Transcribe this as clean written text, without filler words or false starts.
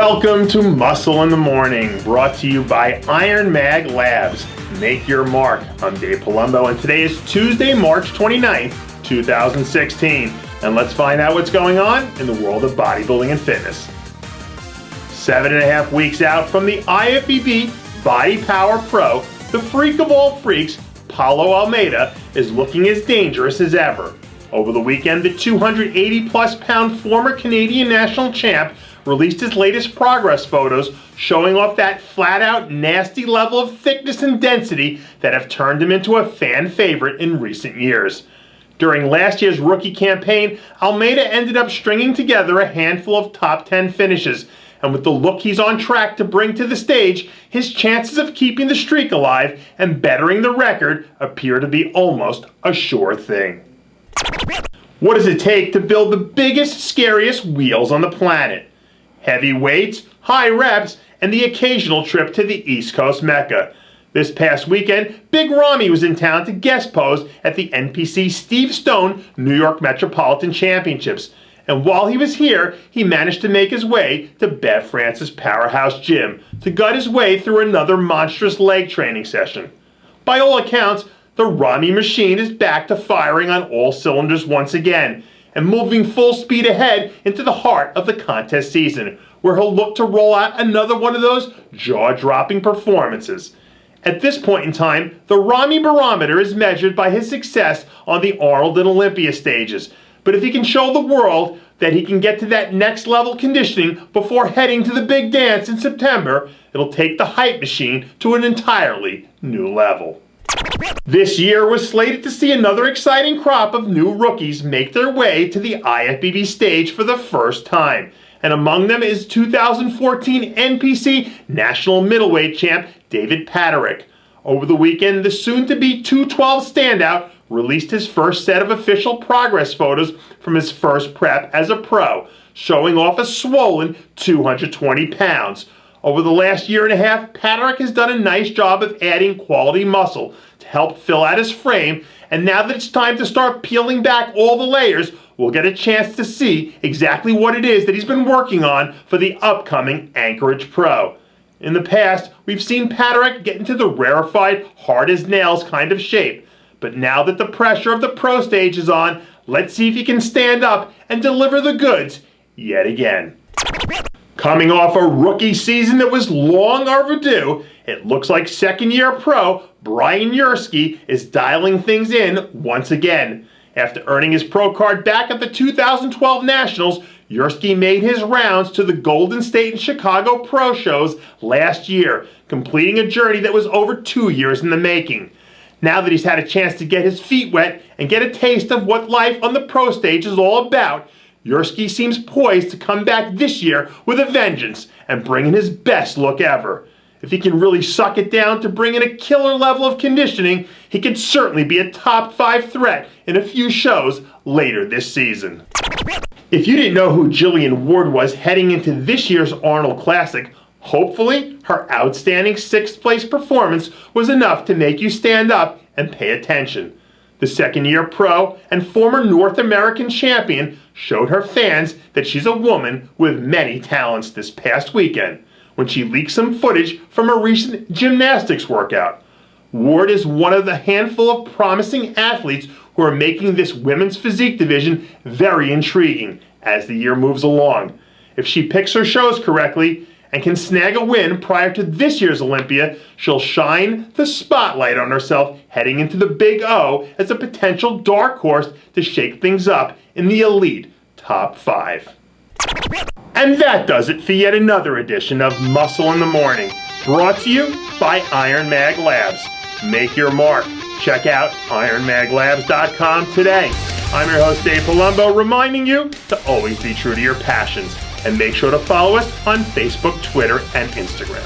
Welcome to Muscle in the Morning, brought to you by Iron Mag Labs. Make your mark. I'm Dave Palumbo, and today is Tuesday, March 29th, 2016. And let's find out what's going on in the world of bodybuilding and fitness. 7.5 weeks out from the IFBB Body Power Pro, the freak of all freaks, Paulo Almeida, is looking as dangerous as ever. Over the weekend, the 280-plus pound former Canadian national champ released his latest progress photos showing off that flat-out nasty level of thickness and density that have turned him into a fan favorite in recent years. During last year's rookie campaign, Almeida ended up stringing together a handful of top 10 finishes, and with the look he's on track to bring to the stage, his chances of keeping the streak alive and bettering the record appear to be almost a sure thing. What does it take to build the biggest, scariest wheels on the planet? Heavy weights, high reps, and the occasional trip to the East Coast Mecca. This past weekend, Big Ramy was in town to guest pose at the NPC Steve Stone New York Metropolitan Championships. And while he was here, he managed to make his way to Bev Francis Powerhouse Gym to gut his way through another monstrous leg training session. By all accounts, the Ramy machine is back to firing on all cylinders once again, and moving full speed ahead into the heart of the contest season, where he'll look to roll out another one of those jaw-dropping performances. At this point in time, the Ramy barometer is measured by his success on the Arnold and Olympia stages. But if he can show the world that he can get to that next level conditioning before heading to the big dance in September, it'll take the hype machine to an entirely new level. This year was slated to see another exciting crop of new rookies make their way to the IFBB stage for the first time. And among them is 2014 NPC National Middleweight Champ David Paterik. Over the weekend, the soon-to-be 212 standout released his first set of official progress photos from his first prep as a pro, showing off a swollen 220 pounds. Over the last year and a half, Paterik has done a nice job of adding quality muscle to help fill out his frame, and now that it's time to start peeling back all the layers, we'll get a chance to see exactly what it is that he's been working on for the upcoming Anchorage Pro. In the past, we've seen Paterik get into the rarefied, hard-as-nails kind of shape, but now that the pressure of the pro stage is on, let's see if he can stand up and deliver the goods yet again. Coming off a rookie season that was long overdue, it looks like second-year pro Brian Yersky is dialing things in once again. After earning his pro card back at the 2012 Nationals, Yersky made his rounds to the Golden State and Chicago Pro shows last year, completing a journey that was over 2 years in the making. Now that he's had a chance to get his feet wet and get a taste of what life on the pro stage is all about, Yersky seems poised to come back this year with a vengeance and bring in his best look ever. If he can really suck it down to bring in a killer level of conditioning, he could certainly be a top 5 threat in a few shows later this season. If you didn't know who Gillian was heading into this year's Arnold Classic, hopefully her outstanding 6th place performance was enough to make you stand up and pay attention. The second-year pro and former North American champion showed her fans that she's a woman with many talents this past weekend when she leaked some footage from a recent gymnastics workout. Ward is one of the handful of promising athletes who are making this women's physique division very intriguing as the year moves along. If she picks her shows correctly and can snag a win prior to this year's Olympia, she'll shine the spotlight on herself heading into the Big O as a potential dark horse to shake things up in the elite top 5. And that does it for yet another edition of Muscle in the Morning, brought to you by Iron Mag Labs. Make your mark. Check out ironmaglabs.com today. I'm your host, Dave Palumbo, reminding you to always be true to your passions. And make sure to follow us on Facebook, Twitter, and Instagram.